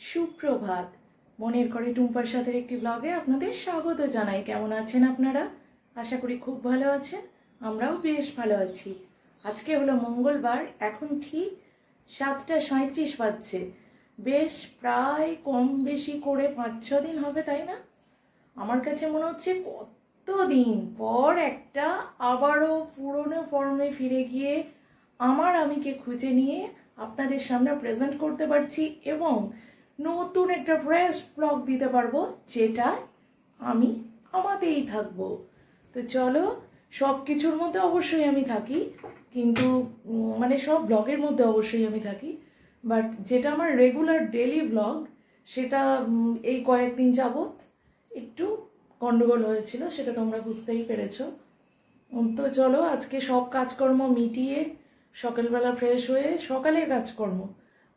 সুপ্রভাত। মনের করে টুম্পার সাথে একটি ব্লগে আপনাদের স্বাগত জানাই। কেমন আছেন আপনারা? আশা করি খুব ভালো আছেন। আমরাও বেশ ভালো আছি। আজকে হলো মঙ্গলবার, এখন ঠিক 7:37 বাজছে। বেশ প্রায় কম বেশি করে 5-6 দিন হবে, তাই না? আমার কাছে মনে হচ্ছে কতদিন পর একটা আবারও পুরনো ফর্মে ফিরে গিয়ে আমার আমিকে খুঁজে নিয়ে আপনাদের সামনে প্রেজেন্ট করতে পারছি এবং নতুন একটা ফ্রেশ ব্লগ দিতে পারবো, যেটা আমি আমাতেই থাকবো। তো চলো, সব কিছুর মধ্যে অবশ্যই আমি থাকি, কিন্তু মানে সব ব্লগের মধ্যে অবশ্যই আমি থাকি, বাট যেটা আমার রেগুলার ডেলি ব্লগ সেটা এই কয়েকদিন যাবত একটু গন্ডগোল হয়েছিল, সেটা তোমরা বুঝতেই পেরেছো। তো চলো, আজকে সব কাজকর্ম মিটিয়ে সকালবেলা ফ্রেশ হয়ে সকালের কাজকর্ম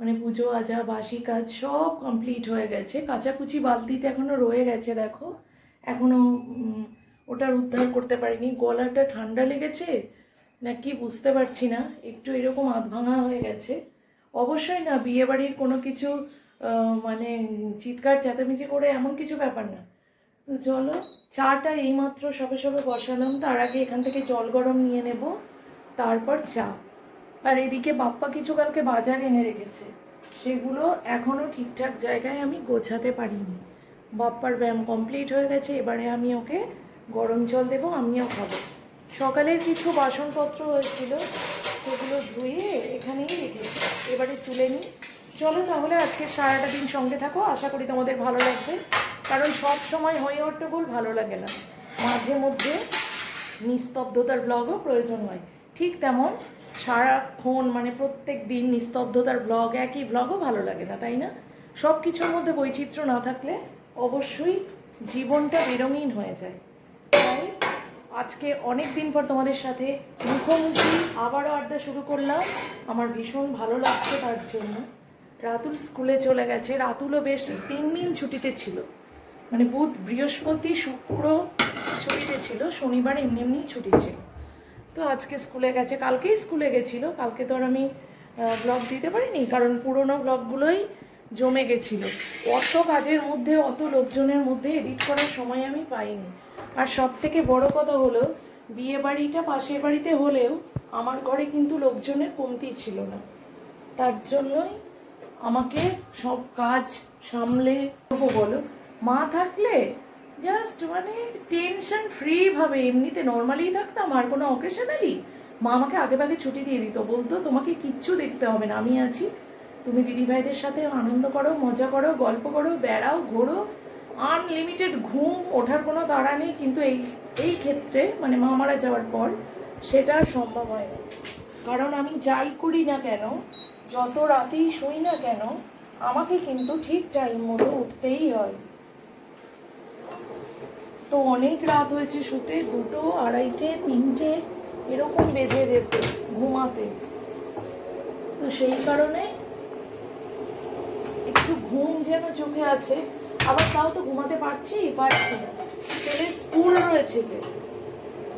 মানে পুজো আজা বাসি কাজ সব কমপ্লিট হয়ে গেছে। কাচাকুচি বালতিতে এখনও রয়ে গেছে, দেখো এখনও ওটার উদ্ধার করতে পারিনি। গলাটা ঠান্ডা লেগেছে না কি বুঝতে পারছি না, একটু এরকম আধ ভাঙা হয়ে গেছে। অবশ্যই না বিয়েবাড়ির কোনো কিছু মানে চিৎকার চেঁচামেচি করে এমন কিছু ব্যাপার না। তো চলো, চাটা এইমাত্র সবে সবে বসালাম, তার আগে এখান থেকে জল গরম নিয়ে নেব, তারপর চা। আর এদিকে বাপ্পা কিছু কালকে বাজার এনে রেখেছে, সেগুলো এখনও ঠিকঠাক জায়গায় আমি গোছাতে পারিনি। বাপ্পার ব্যায়াম কমপ্লিট হয়ে গেছে, এবারে আমি ওকে গরম জল দেবো, আমিও খাবো। সকালের কিছু বাসনপত্র হয়েছিল, সেগুলো ধুয়ে এখানেই রেখেছি, এবারে তুলে নিই। চলো তাহলে, আজকে সারাটা দিন সঙ্গে থাকো, আশা করি তোমাদের ভালো লাগবে। কারণ সব সময় হয়ে হট্টগোল ভালো লাগে না, মাঝে মধ্যে নিস্তব্ধতার ব্লগও প্রয়োজন হয়। ঠিক তেমন সারাক্ষণ মানে প্রত্যেক দিন নিস্তব্ধতার ব্লগ, একই ব্লগও ভালো লাগে না, তাই না? সব কিছুর মধ্যে বৈচিত্র্য না থাকলে অবশ্যই জীবনটা বেরঙিন হয়ে যায়। তাই আজকে অনেক দিন পর তোমাদের সাথে মুখোমুখি আবারও আড্ডা শুরু করলাম, আমার ভীষণ ভালো লাগছে তার জন্য। রাতুল স্কুলে চলে গেছে, রাতুলও বেশ 3 দিন ছুটিতে ছিল, মানে বুধ বৃহস্পতি শুক্র ছুটিতে ছিল, শনিবার এমনি এমনি ছুটি ছিল। তো আজকে স্কুলে গেছে, কালকেই স্কুলে গেছিলো। কালকে তো আর আমি ব্লগ দিতে পারিনি, কারণ পুরোনো ব্লগগুলোই জমে গেছিলো। অত কাজের মধ্যে, অত লোকজনের মধ্যে এডিট করার সময় আমি পাইনি। আর সব থেকে বড় কথা হলো, বিয়ে বাড়িটা পাশের বাড়িতে হলেও আমার ঘরে কিন্তু লোকজনের কমতি ছিল না, তার জন্যই আমাকে সব কাজ সামলে বলো। মা থাকলে জাস্ট মানে টেনশন ফ্রি ভাবে এমনিতে নর্মালি থাকতাম, আর কোনো অকেশনালি মা আমাকে আগে ভাগে ছুটি দিয়ে দিত, বলতো তোমাকে কিচ্ছু দেখতে হবে না, আমি আছি, তুমি দিদিভাইদের সাথে আনন্দ করো, মজা করো, গল্প করো, বেড়াও, ঘোরো, আনলিমিটেড ঘুম, ওঠার কোনো তাড়া নেই। কিন্তু এই ক্ষেত্রে মানে মা মারা যাওয়ার পর সেটা আর সম্ভব হয় না, কারণ আমি যাই করি না কেন, যত রাতেই শুই না কেন, আমাকে কিন্তু ঠিক টাইম মতো উঠতেই হয়। তো অনেক রাত হয়েছে শুতে, 2, 2:30, 3টে এরকম বেজে যেত ঘুমাতে। তো সেই কারণে একটু ঘুম যেন চোখে আছে, আবার তাও তো ঘুমাতে পারছি না। ছেলের স্কুল রয়েছে, যে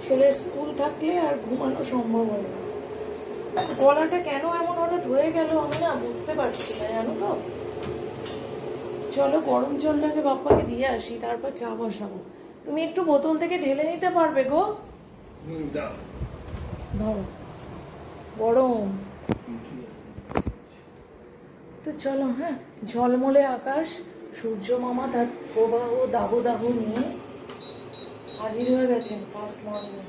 ছেলের স্কুল থাকলে আর ঘুমানো সম্ভব হয় না। গলাটা কেন এমন হঠাৎ হয়ে গেল আমি না বুঝতে পারছি না, জানো তো। চলো গরম জলটাকে বাপ্পাকে দিয়ে আসি, তারপর চা বসাবো। তুমি একটু বোতল থেকে ঢেলে নিতে পারবে গো? ধরো, গরম তো। চলো, হ্যাঁ, ঝলমলে আকাশ, সূর্য মামা তার প্রবাহ দাবদাহ নিয়ে হাজির হয়ে গেছেন ফার্স্ট মর্নিং।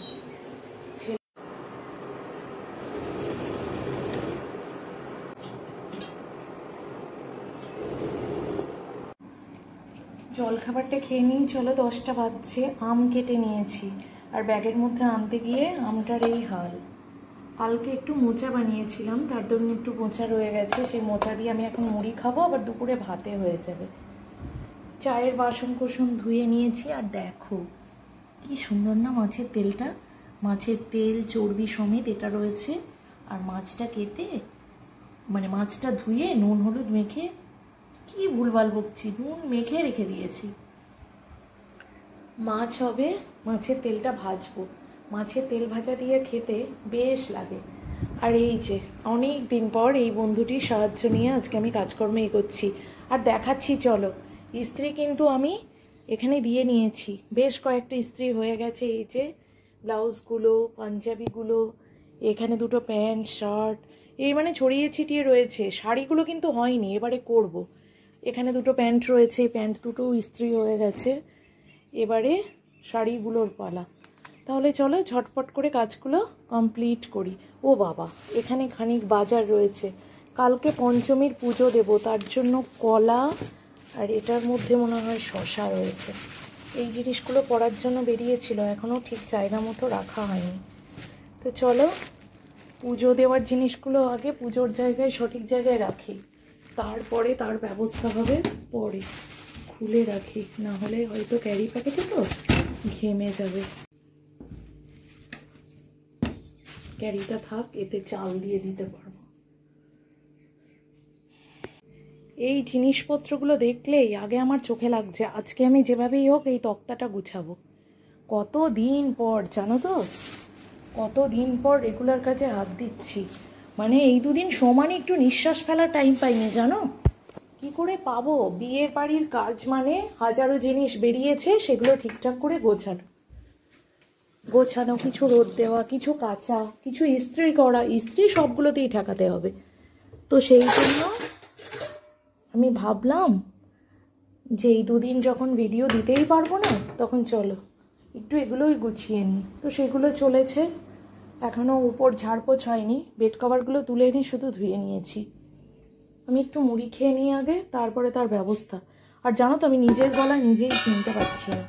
জলখাবারটা খেয়ে নিই, চলো 10টা বাজছে। আম কেটে নিয়েছি, আর ব্যাগের মধ্যে আনতে গিয়ে আমটার এই হাল। কালকে একটু মোচা বানিয়েছিলাম, তার জন্য একটু মোচা রয়ে গেছে, সেই মোচা দিয়ে আমি এখন মুড়ি খাবো, আবার দুপুরে ভাতে হয়ে যাবে। চায়ের বাসন কোসন ধুয়ে নিয়েছি, আর দেখো কি সুন্দর না মাছের তেলটা, মাছের তেল চর্বি সমেত এটা রয়েছে। আর মাছটা কেটে মানে মাছটা ধুয়ে নুন হলুদ মেখে, কি ভুলভাল বকছি, নুন মেখে রেখে দিয়েছি। মাছ হবে, মাছের তেলটা ভাজবো, মাছের তেল ভাজা দিয়ে খেতে বেশ লাগে। আর এই যে অনেক দিন পর এই বন্ধুটির সাহায্য নিয়ে আজকে আমি কাজকর্ম এগোচ্ছি। আর দেখাচ্ছি চলো। ইস্ত্রি কিন্তু আমি এখানে দিয়ে নিয়েছি, বেশ কয়েকটা ইস্ত্রি হয়ে গেছে। এই যে ব্লাউজগুলো, পাঞ্জাবিগুলো, এখানে দুটো প্যান্ট শার্ট, এই মানে ছড়িয়ে ছিটিয়ে রয়েছে। শাড়িগুলো কিন্তু হয়নি, এবারে করব। এখানে দুটো প্যান্ট রয়েছে, এই প্যান্ট দুটো ইস্ত্রি হয়ে গেছে। এবারে শাড়িগুলোর পালা। তাহলে চলো ঝটপট করে কাজগুলো কমপ্লিট করি। ও বাবা, এখানে খানিক বাজার রয়েছে, কালকে পঞ্চমীর পুজো দেব, তার জন্য কলা আর এটার মধ্যে মনে হয় শসা রয়েছে। এই জিনিসগুলো পরার জন্য বেরিয়েছিল, এখনও ঠিক জায়গা মতো রাখা হয়নি। তো চলো পুজো দেওয়ার জিনিসগুলো আগে পুজোর জায়গায়, সঠিক জায়গায় রাখি, তারপরে তার ব্যবস্থা হবে পরে। খুলে রাখি, না হলে হয়তো ক্যারি প্যাকেটে তো ঘেমে যাবে। ক্যারিটা থাক, এতে চাল দিয়ে দিতে পারবো। এই জিনিসপত্রগুলো দেখলেই আগে আমার চোখে লাগছে আজকে আমি যেভাবেই হোক এই তক্তাটা গুছাবো। কত দিন পর জানো তো, কত দিন পর রেগুলার কাজে হাত দিচ্ছি। মানে এই দুদিন সমানে একটু নিঃশ্বাস ফেলার টাইম পাইনি জানো। কি করে পাবো? বিয়ের বাড়ির কাজ মানে হাজারো জিনিস বেরিয়েছে, সেগুলো ঠিকঠাক করে গোছানো, কিছু রোদ দেওয়া, কিছু কাচা, কিছু ইস্ত্রি করা। ইস্ত্রি সবগুলোতেই ঠেকাতে হবে। তো সেই জন্য আমি ভাবলাম যে এই দুদিন যখন ভিডিও দিতেই পারবো না, তখন চলো একটু এগুলোই গুছিয়ে নিই। তো সেগুলো চলেছে, এখনও উপর ঝাড়পোছ হয়নি, বেড কভারগুলো তুলে নিয়ে শুধু ধুয়ে নিয়েছি। আমি একটু মুড়ি খেয়ে নিই আগে, তারপরে তার ব্যবস্থা। আর জানো তো আমি নিজের গলা নিজেই চিনতে পারছি না।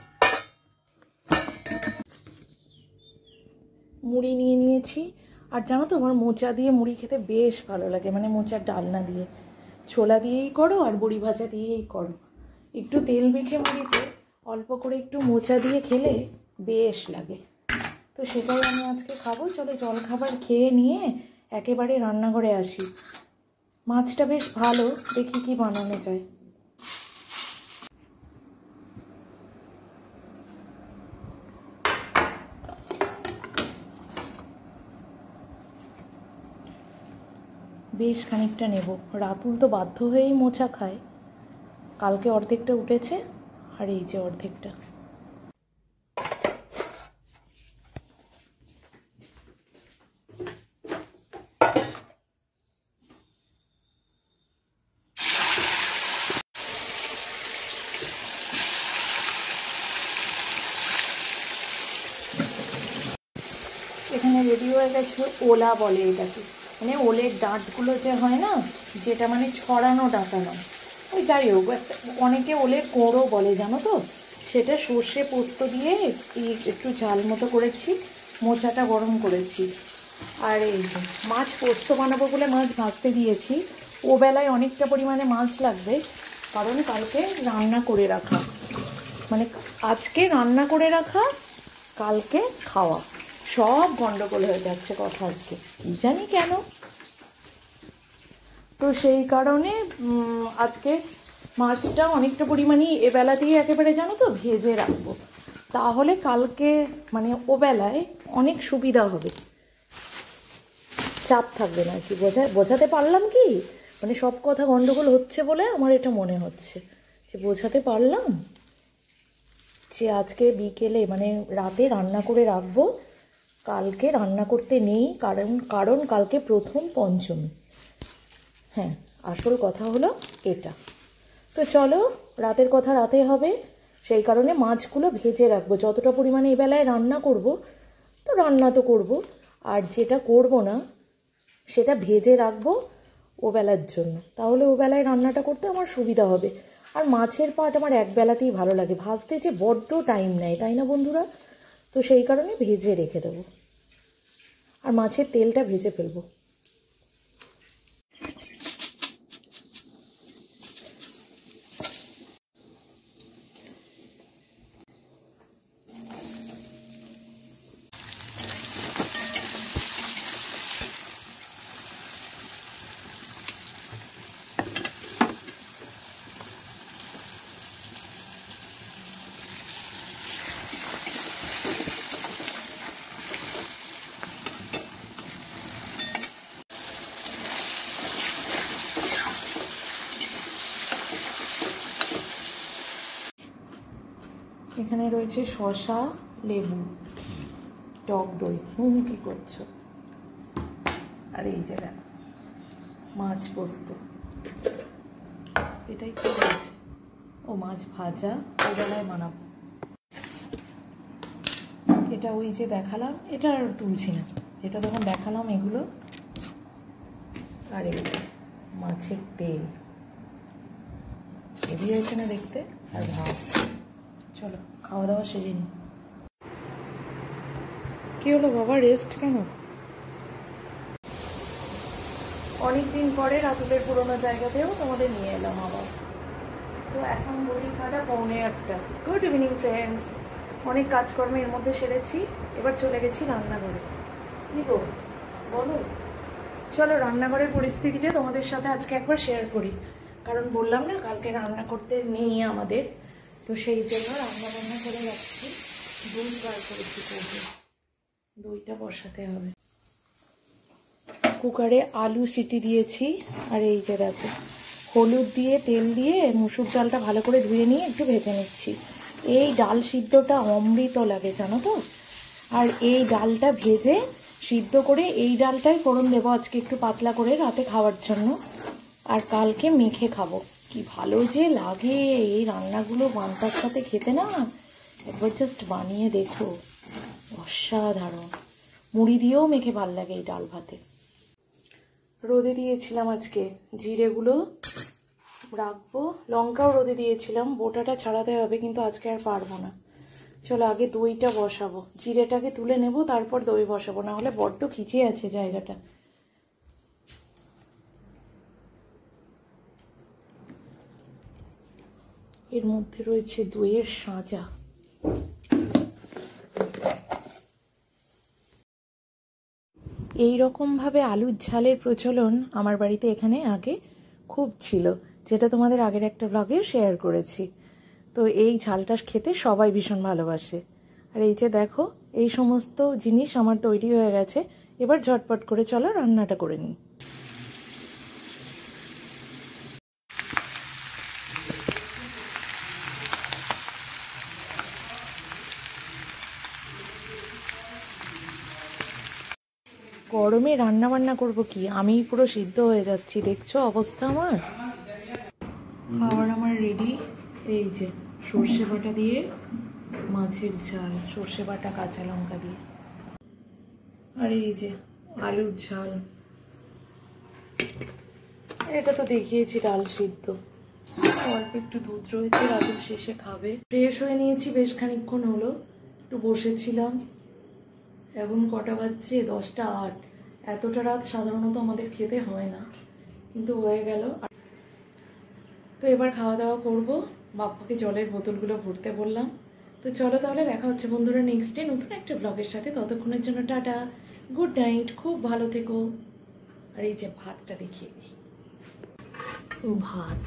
মুড়ি নিয়ে নিয়েছি। আর জানো তো আমার মোচা দিয়ে মুড়ি খেতে বেশ ভালো লাগে, মানে মোচার ডালনা দিয়ে। ছোলা দিয়েই করো আর বড়ি ভাজা দিয়েই করো, একটু তেল মেখে মুড়িতে অল্প করে একটু মোচা দিয়ে খেলে বেশ লাগে। তো সেটাই আমি আজকে খাবো। চলে জলখাবার খেয়ে নিয়ে একেবারে রান্নাঘরে আসি। মাছটা বেশ ভালো, দেখি কি বানানো যায়। বেশ খানিকটা নেব। রাতুল তো বাধ্য হয়েই মোচা খায়। কালকে অর্ধেকটা উঠেছে আর এই যে অর্ধেকটা। এখানে রেডি হয়ে গেছে ওলা বলে এটাকে, মানে ওলের ডাঁটগুলো যে হয় না, যেটা মানে ছড়ানো ডাঁটা নয়, ওই যাই হোক অনেকে ওলের কোঁড়ো বলে জানো তো, সেটা সর্ষে পোস্ত দিয়ে একটু ঝাল মতো করেছি। মোচাটা গরম করেছি। আর এই মাছ পোস্ত বানাবো বলে মাছ ভাজতে দিয়েছি। ও বেলায় অনেকটা পরিমাণে মাছ লাগবে, কারণ কালকে রান্না করে রাখা, মানে আজকে রান্না করে রাখা, কালকে খাওয়া, সব গন্ডগোল হয়ে যাচ্ছে কথা আজকে, জানি কেন। তো সেই কারণে আজকে মাছটা অনেকটা পরিমাণেই এবেলাতেই একেবারে জানো তো ভেজে রাখবো, তাহলে কালকে মানে ওবেলায় অনেক সুবিধা হবে, চাপ থাকবে না। কি বোঝাতে পারলাম কি, মানে সব কথা গন্ডগোল হচ্ছে বলে আমার এটা মনে হচ্ছে যে বোঝাতে পারলাম যে আজকে বিকেলে মানে রাতে রান্না করে রাখবো, কালকে রান্না করতে নেই, কারণ কালকে প্রথম পঞ্চমী। হ্যাঁ, আসল কথা হলো এটা। তো চলো, রাতের কথা রাতে হবে, সেই কারণে মাছগুলো ভেজে রাখবো। যতটা পরিমাণে এবেলায় রান্না করব, তো রান্না তো করব, আর যেটা করব না সেটা ভেজে রাখবো ওবেলার জন্য, তাহলে ওবেলায় রান্নাটা করতে আমার সুবিধা হবে। আর মাছের পাট আমার একবেলাতেই ভালো লাগে, ভাজতে যে বড্ড টাইম নেয়, তাই না বন্ধুরা? তো সেই কারণে ভেজে রেখে দেবো, আর মাছের তেলটা ভেজে ফেলবো। এখানে রয়েছে শসা, লেবু, টক দই। কি করছো? আর এই যে দেখো মাছ পোস্ত, এটাই কি রয়েছে? ও মাছ ভাজা, ওই বেলায় বানাবো। এটা ওই যে দেখালাম, এটা আর তুলছি না, এটা তখন দেখালাম এগুলো। আর এই মাছের তেল, হেভি হয়েছে না দেখতে? আর ভাত। চলো খাওয়া দাওয়া সেরে নি। কি হলো বাবা, রেস্ট কেন? অনেকদিন পরে রাতুলের পুরোনো জায়গাতেও তোমাদের নিয়ে এলাম আবার। তো এখন ঘড়ির কাটা 7:45। Good evening friends. অনেক কাজকর্মের মধ্যে সেরেছি, এবার চলে গেছি রান্নাঘরে। কী গো বলো? চলো রান্নাঘরের পরিস্থিতিটা তোমাদের সাথে আজকে একবার শেয়ার করি, কারণ বললাম না কালকে রান্না করতে নেই আমাদের, তো সেই জন্য রান্না করে যাচ্ছি। দই বার করেছি, করবো দইটা বসাতে হবে। কুকারে আলু সিটি দিয়েছি, আর এই যে দেখো হলুদ দিয়ে তেল দিয়ে মুসুর ডালটা ভালো করে ধুয়ে নিয়ে একটু ভেজে নিচ্ছি। এই ডাল সিদ্ধটা অমৃত লাগে জানো তো। আর এই ডালটা ভেজে সিদ্ধ করে এই ডালটাই ফোড়ন দেবো আজকে একটু পাতলা করে রাতে খাওয়ার জন্য, আর কালকে মেখে খাবো। কি ভালো যে লাগে এই রান্নাগুলো পান্তার সাথে খেতে, না একবার জাস্ট বানিয়ে দেখো, অসাধারণ। মুড়ি দিয়েও মেখে ভাল লাগে এই ডাল ভাতে। রোদে দিয়েছিলাম আজকে জিরেগুলো, রাখবো। লঙ্কাও রোদে দিয়েছিলাম, বোটাটা ছাড়াতে হবে কিন্তু আজকে আর পারবো না। চলো আগে দইটা বসাবো, জিরেটাকে তুলে নেব, তারপর দই বসাবো, না হলে বড্ড খিচে আছে জায়গাটা। এর মধ্যে রয়েছে দইয়ের সাজা। এই রকমভাবে আলুর ঝালের প্রচলন আমার বাড়িতে এখানে আগে খুব ছিল, যেটা তোমাদের আগের একটা ব্লগে শেয়ার করেছি। তো এই ঝালটা খেতে সবাই ভীষণ ভালোবাসে। আর এই যে দেখো এই সমস্ত জিনিস আমার তৈরি হয়ে গেছে, এবার ঝটপট করে চলো রান্নাটা করে নিই। গরমে রান্না বান্না করবো কি, আমি পুরো সিদ্ধ হয়ে যাচ্ছি, দেখছো অবস্থা আমার। খাবার আমার রেডি। এই যে সর্ষে বাটা দিয়ে মাছের ঝাল, সর্ষে বাটা কাঁচা লঙ্কা দিয়ে, আর এই যে আলুর ঝাল। এটা তো দেখিয়েছি ডাল সিদ্ধ, অল্প একটু দুধ রয়েছে, রাতের শেষে খাবে। ফ্রেশ হয়ে নিয়েছি, বেশ খানিকক্ষণ হলো, একটু বসেছিলাম। এখন কটা বাজছে? 10টা 8। এতটা রাত সাধারণত আমাদের খেতে হয় না, কিন্তু হয়ে গেল। তো এবার খাওয়া দাওয়া করবো, বাপ্পাকে জলের বোতলগুলো ভরতে বললাম। তো চলো তাহলে দেখা হচ্ছে বন্ধুরা নেক্সট ডে নতুন একটা ব্লগের সাথে। ততক্ষণের জন্য টাটা, গুড নাইট, খুব ভালো থেকো। আর এই যে ভাতটা দেখিয়ে দিই, ভাত।